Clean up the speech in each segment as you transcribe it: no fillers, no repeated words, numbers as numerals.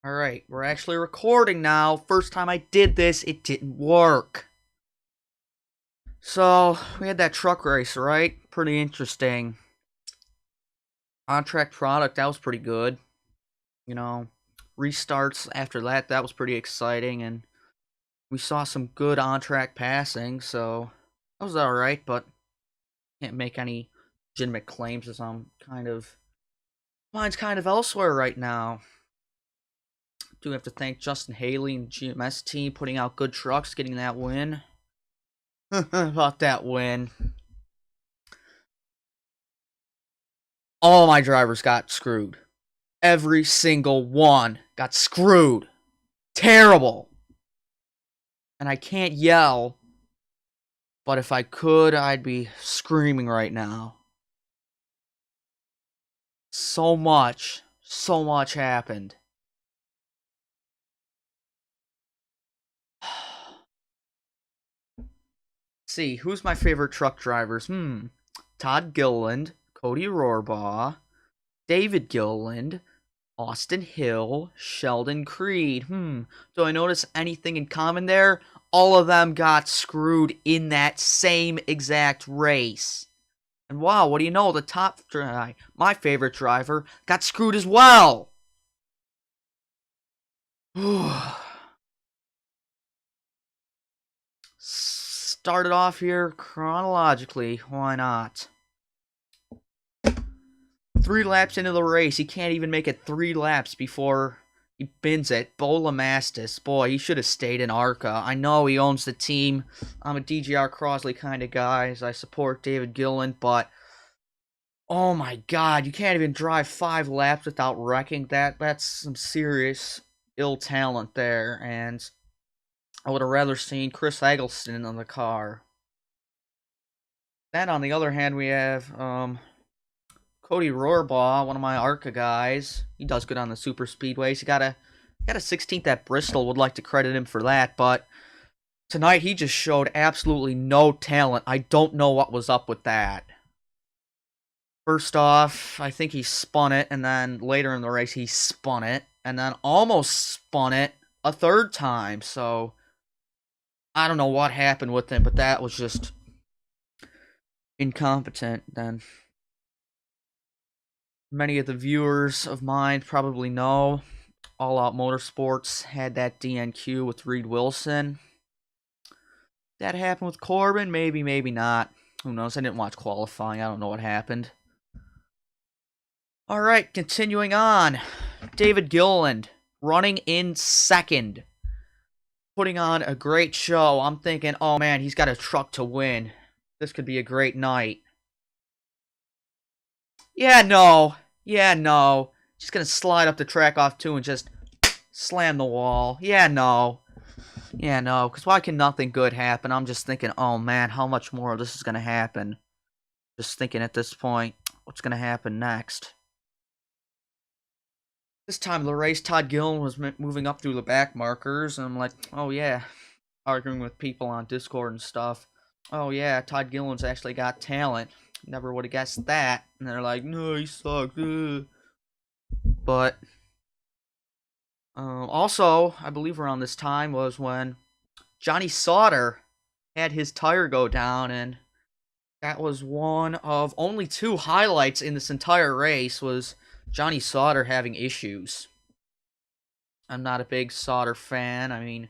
Alright, we're actually recording now. First time I did this, it didn't work. So, we had that truck race, right? Pretty interesting. On-track product, that was pretty good. You know, restarts after that, that was pretty exciting. And we saw some good on-track passing, so that was alright, but can't make any legitimate claims as mine's kind of elsewhere right now. Do have to thank Justin Haley and GMS team putting out good trucks, getting that win. About that win. All my drivers got screwed. Every single one got screwed. Terrible. And I can't yell, but if I could, I'd be screaming right now. So much happened. See, who's my favorite truck drivers? Todd Gilliland, Cody Rohrbaugh, David Gilliland, Austin Hill, Sheldon Creed. Do I notice anything in common there? All of them got screwed in that same exact race. And wow, what do you know? The top guy, my favorite driver, got screwed as well. Started off here chronologically. Why not? 3 laps into the race, he can't even make it 3 laps before he bins it. Bo Lamastis, boy, he should have stayed in ARCA. I know he owns the team. I'm a DGR Crosley kind of guy, as I support David Gilliland, but oh my god, you can't even drive 5 laps without wrecking that. That's some serious ill talent there, and I would have rather seen Chris Eggleston on the car. Then, on the other hand, we have Cody Rohrbaugh, one of my ARCA guys. He does good on the super speedways. He got a 16th at Bristol. Would like to credit him for that, but tonight he just showed absolutely no talent. I don't know what was up with that. First off, I think he spun it, and then later in the race he spun it, and then almost spun it a 3rd time. So I don't know what happened with him, but that was just incompetent then. Many of the viewers of mine probably know All Out Motorsports had that DNQ with Reed Wilson. That happened with Corbin? Maybe, maybe not. Who knows? I didn't watch qualifying. I don't know what happened. Alright, continuing on. David Gilliland running in 2nd. Putting on a great show. I'm thinking, oh man, he's got a truck to win. This could be a great night. Yeah, no. Just gonna slide up the track off 2 and just slam the wall. Yeah, no. Because why can nothing good happen? I'm just thinking, oh man, how much more of this is gonna happen? Just thinking at this point, what's gonna happen next? This time of the race, Todd Gilliland was moving up through the back markers, and I'm like, oh yeah, arguing with people on Discord and stuff. Oh yeah, Todd Gilliland's actually got talent. Never would have guessed that. And they're like, no, he sucked. But also, I believe around this time was when Johnny Sauter had his tire go down, and that was one of only 2 highlights in this entire race was Johnny Sauter having issues. I'm not a big Sauter fan. I mean,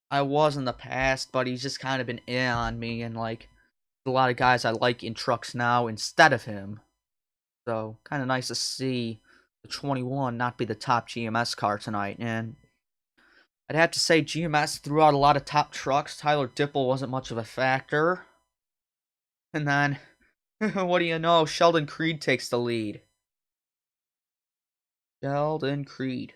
I was in the past, but he's just kind of been in on me, and like a lot of guys I like in trucks now instead of him. So, kind of nice to see the 21 not be the top GMS car tonight. And I'd have to say GMS threw out a lot of top trucks. Tyler Dipple wasn't much of a factor. And then, what do you know? Sheldon Creed takes the lead. Sheldon Creed.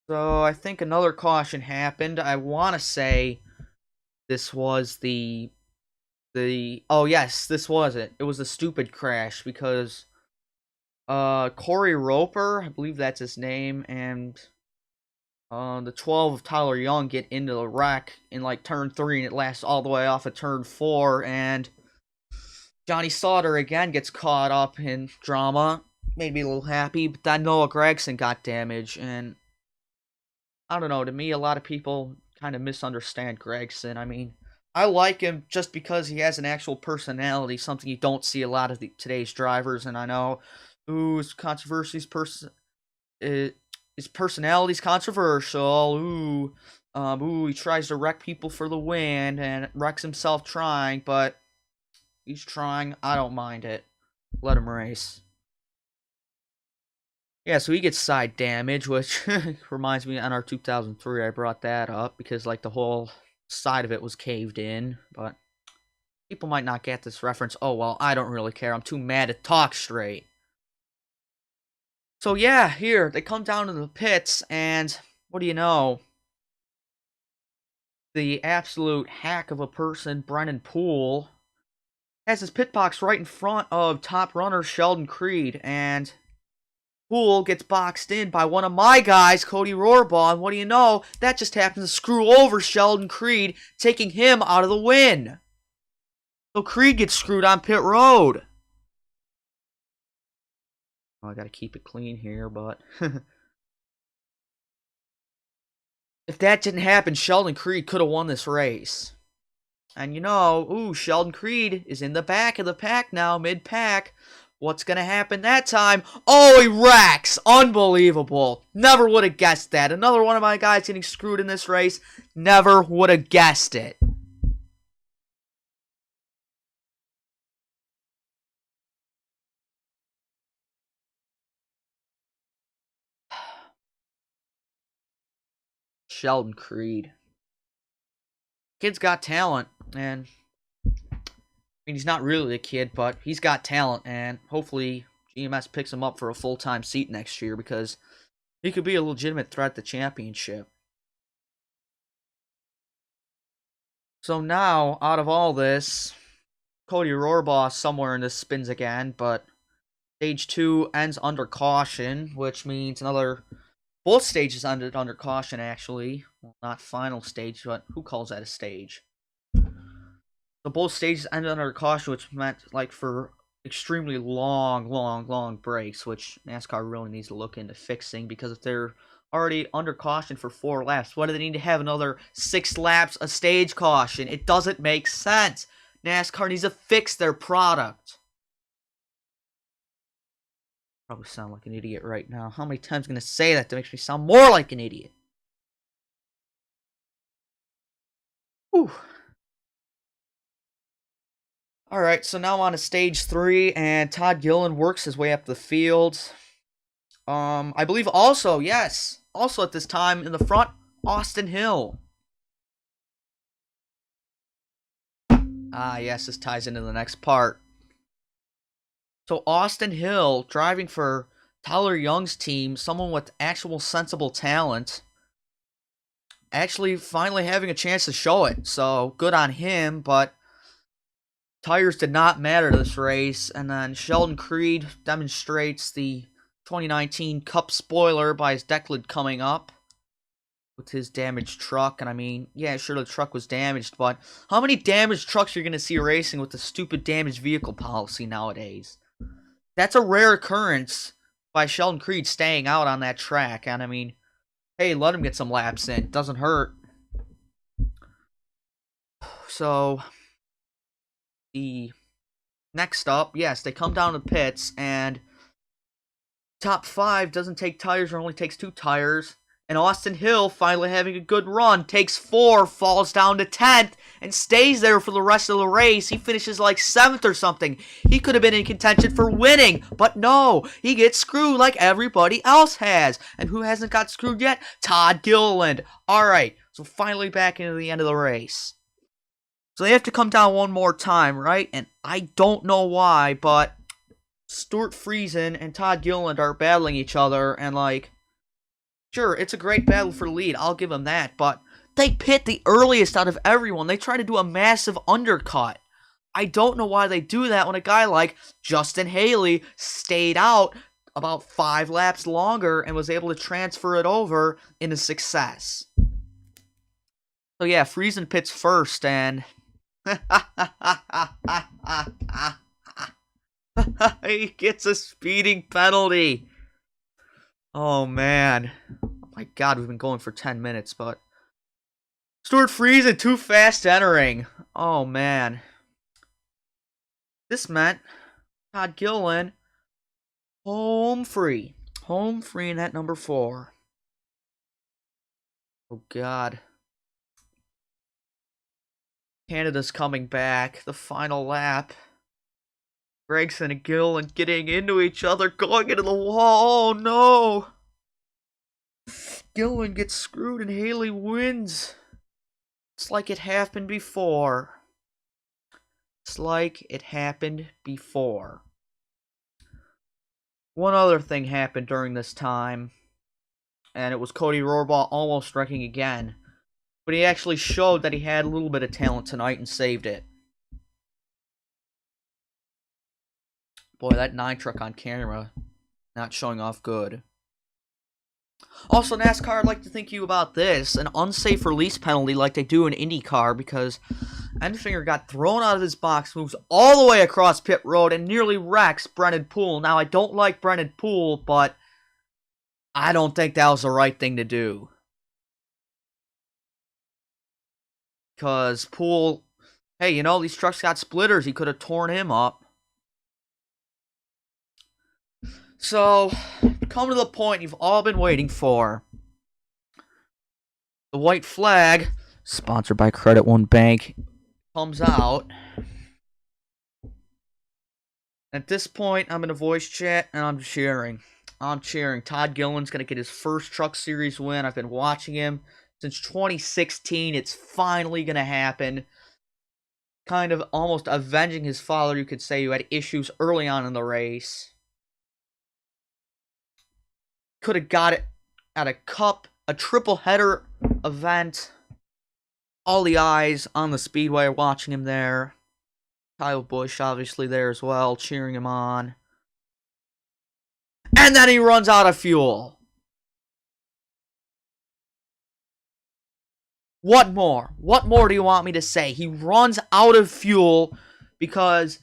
So, I think another caution happened. I want to say this was oh yes, this was it. It was a stupid crash because Corey Roper, I believe that's his name, and the 12 of Tyler Young get into the wreck in like turn 3, and it lasts all the way off of turn 4, and Johnny Sauter again gets caught up in drama. made me a little happy. But then Noah Gragson got damaged, and I don't know. To me, a lot of people kind of misunderstand Gragson. I mean, I like him just because he has an actual personality, something you don't see a lot of today's drivers. And I know, ooh, his his personality's controversial. Ooh, he tries to wreck people for the win and wrecks himself trying, but he's trying. I don't mind it. Let him race. Yeah, so he gets side damage, which reminds me, on our 2003, I brought that up because, like, the whole side of it was caved in, but people might not get this reference. Oh, well, I don't really care. I'm too mad to talk straight. So, yeah, here, they come down to the pits, and what do you know? The absolute hack of a person, Brennan Poole, has his pit box right in front of top runner Sheldon Creed, and Poole gets boxed in by one of my guys, Cody Rohrbaugh, and what do you know? That just happens to screw over Sheldon Creed, taking him out of the win. So Creed gets screwed on pit road. Oh, I gotta keep it clean here, but if that didn't happen, Sheldon Creed could have won this race. And you know, ooh, Sheldon Creed is in the back of the pack now, mid-pack. What's going to happen that time? Oh, he wrecks! Unbelievable. Never would have guessed that. Another one of my guys getting screwed in this race. Never would have guessed it. Sheldon Creed. Kid's got talent, and I mean, he's not really a kid, but he's got talent, and hopefully GMS picks him up for a full-time seat next year because he could be a legitimate threat at the championship. So now, out of all this, Cody Rohrbaugh somewhere in this spins again, but stage 2 ends under caution, which means both stages ended under caution, actually. Well, not final stage, but who calls that a stage? So both stages ended under caution, which meant, like, for extremely long breaks, which NASCAR really needs to look into fixing, because if they're already under caution for 4 laps, why do they need to have another 6 laps of stage caution? It doesn't make sense. NASCAR needs to fix their product. Probably sound like an idiot right now. How many times am I going to say that makes me sound more like an idiot? Whew. Alright, so now on to stage 3, and Todd Gilliland works his way up the field. I believe also at this time in the front, Austin Hill. Ah, yes, this ties into the next part. So Austin Hill, driving for Tyler Young's team, someone with actual sensible talent, actually finally having a chance to show it. So good on him, but tires did not matter this race. And then Sheldon Creed demonstrates the 2019 Cup spoiler by his deck lid coming up with his damaged truck. And I mean, yeah, sure, the truck was damaged, but how many damaged trucks are you going to see racing with the stupid damaged vehicle policy nowadays? That's a rare occurrence by Sheldon Creed staying out on that track. And I mean, hey, let him get some laps in. Doesn't hurt. So, the next up, yes, they come down to the pits, and top 5 doesn't take tires or only takes 2 tires. And Austin Hill, finally having a good run, takes 4, falls down to 10th, and stays there for the rest of the race. He finishes like 7th or something. He could have been in contention for winning, but no, he gets screwed like everybody else has. And who hasn't got screwed yet? Todd Gilliland. Alright, so finally back into the end of the race. So they have to come down one more time, right? And I don't know why, but Stuart Friesen and Todd Gilliland are battling each other, and like, sure, it's a great battle for lead, I'll give them that, but they pit the earliest out of everyone. They try to do a massive undercut. I don't know why they do that when a guy like Justin Haley stayed out about 5 laps longer and was able to transfer it over into success. So yeah, Friesen pits first, and He gets a speeding penalty. Oh, man. Oh, my God, we've been going for 10 minutes, but... Stuart Friesen, too fast entering. Oh, man. This meant Todd Gilliland home free. Home free in that number 4. Oh, God. Canada's coming back. The final lap. Gregson and Gilliland getting into each other, going into the wall. Oh, no. Gilliland gets screwed and Haley wins. It's like it happened before. It's like it happened before. One other thing happened during this time, and it was Cody Rohrbaugh almost wrecking again. But he actually showed that he had a little bit of talent tonight and saved it. Boy, that 9 truck on camera, not showing off good. Also, NASCAR, I'd like to thank you about this. An unsafe release penalty like they do in IndyCar, because Enfinger got thrown out of his box, moves all the way across pit road, and nearly wrecks Brennan Poole. Now, I don't like Brennan Poole, but I don't think that was the right thing to do. Because Poole, hey, you know, these trucks got splitters. He could have torn him up. So, come to the point you've all been waiting for. The white flag, sponsored by Credit One Bank, comes out. At this point, I'm in a voice chat, and I'm cheering. I'm cheering. Todd Gilliland's going to get his first Truck Series win. I've been watching him since 2016. It's finally going to happen. Kind of almost avenging his father, you could say, who had issues early on in the race. Could have got it at a Cup, a triple header event. All the eyes on the speedway watching him there. Kyle Busch obviously there as well, cheering him on. And then he runs out of fuel. What more? What more do you want me to say? He runs out of fuel because,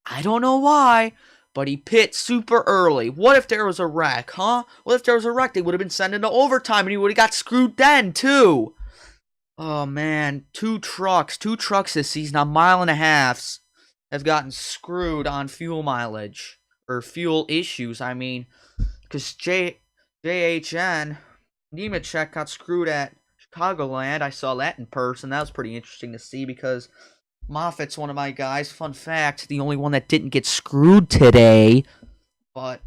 I don't know why, but he pit super early. What if there was a wreck, huh? What if there was a wreck? They would have been sent into overtime and he would have got screwed then, too. Oh, man. Two trucks this season, 1.5 miles, have gotten screwed on fuel mileage. Or fuel issues, I mean. Because JHN, Nemechek got screwed at Chicagoland. I saw that in person. That was pretty interesting to see because Moffitt's one of my guys. Fun fact, the only one that didn't get screwed today. But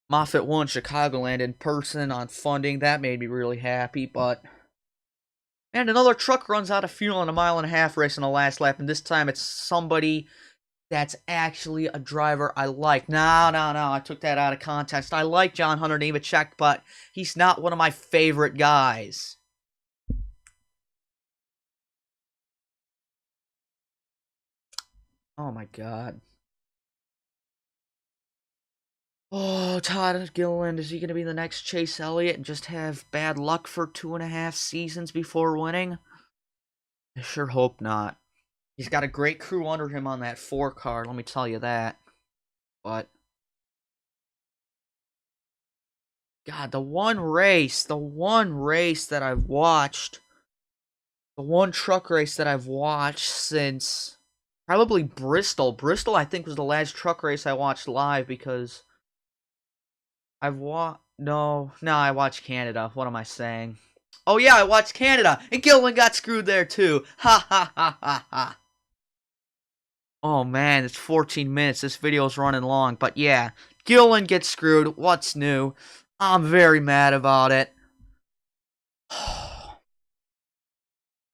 Moffitt won Chicagoland in person on funding. That made me really happy. But, and another truck runs out of fuel in a 1.5 mile race in the last lap. And this time it's somebody that's actually a driver I like. No, I took that out of context. I like John Hunter Nemechek, but he's not one of my favorite guys. Oh my God. Oh, Todd Gilliland, is he going to be the next Chase Elliott and just have bad luck for 2.5 seasons before winning? I sure hope not. He's got a great crew under him on that 4 car, let me tell you that. But, God, the one race that I've watched, the one truck race that I've watched since probably Bristol. Bristol, I think, was the last truck race I watched live because I watched Canada. What am I saying? Oh yeah, I watched Canada, and Gilliland got screwed there too. Ha ha ha ha ha. Oh man, it's 14 minutes. This video's running long, but yeah, Gilliland gets screwed. What's new? I'm very mad about it.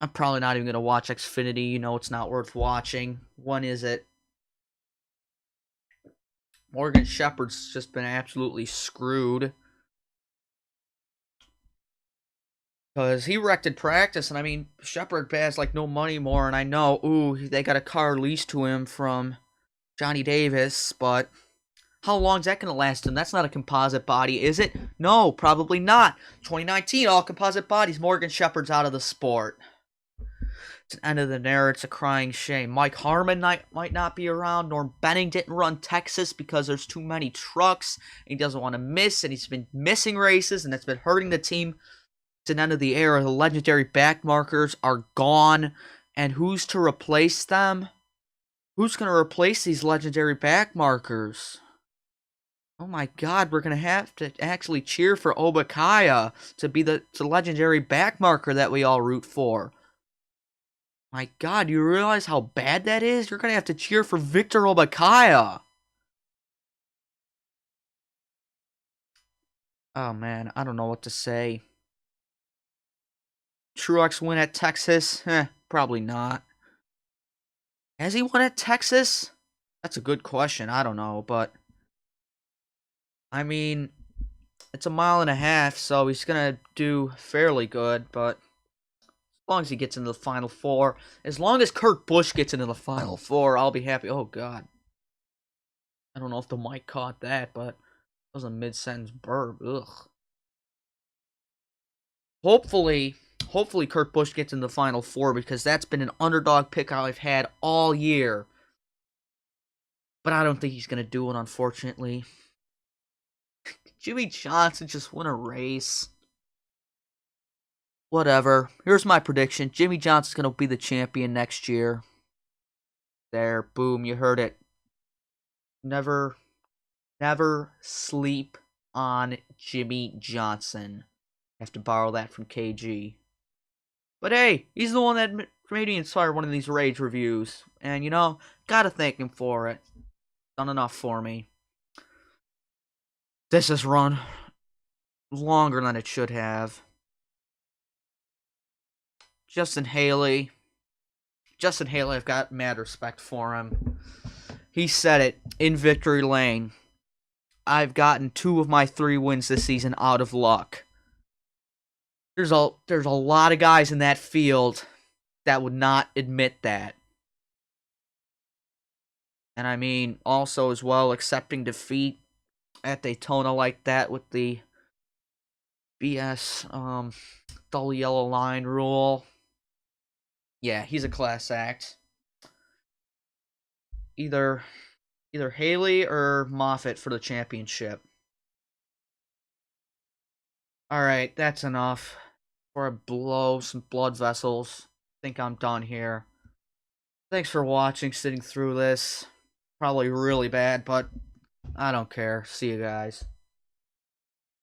I'm probably not even going to watch Xfinity. You know it's not worth watching. When is it? Morgan Shepherd's just been absolutely screwed. Because he wrecked in practice, and I mean, Shepherd has like no money more, and I know, ooh, they got a car leased to him from Johnny Davis, but how long's that going to last him? That's not a composite body, is it? No, probably not. 2019, all composite bodies. Morgan Shepherd's out of the sport. It's the end of the era. It's a crying shame. Mike Harmon might not be around. Norm Benning didn't run Texas because there's too many trucks. And he doesn't want to miss, and he's been missing races, and that's been hurting the team. It's an end of the era. The legendary back markers are gone. And who's to replace them? Who's going to replace these legendary back markers? Oh my god, we're going to have to actually cheer for Obakaya to be the legendary back marker that we all root for. My god, you realize how bad that is? You're going to have to cheer for Victor Obakaya. Oh man, I don't know what to say. Truex win at Texas? Probably not. Has he won at Texas? That's a good question. I don't know, but I mean, it's a mile and a half, so he's gonna do fairly good, but as long as he gets into the Final Four, as long as Kurt Busch gets into the Final Four, I'll be happy. Oh, God. I don't know if the mic caught that, but it was a mid-sentence burp. Ugh. Hopefully Kurt Busch gets in the Final Four, because that's been an underdog pick I've had all year. But I don't think he's going to do it, unfortunately. Jimmie Johnson just won a race. Whatever. Here's my prediction. Jimmie Johnson's going to be the champion next year. There. Boom. You heard it. Never sleep on Jimmie Johnson. I have to borrow that from KG. But hey, he's the one that made me inspire one of these Rage reviews. And, you know, gotta thank him for it. Done enough for me. This has run longer than it should have. Justin Haley, I've got mad respect for him. He said it in victory lane. I've gotten 2 of my 3 wins this season out of luck. There's a lot of guys in that field that would not admit that. And I mean, also as well, accepting defeat at Daytona like that with the BS dull yellow line rule. Yeah, he's a class act. Either Haley or Moffitt for the championship. Alright, that's enough. Before I blow some blood vessels, I think I'm done here. Thanks for watching, sitting through this. Probably really bad, but I don't care. See you guys.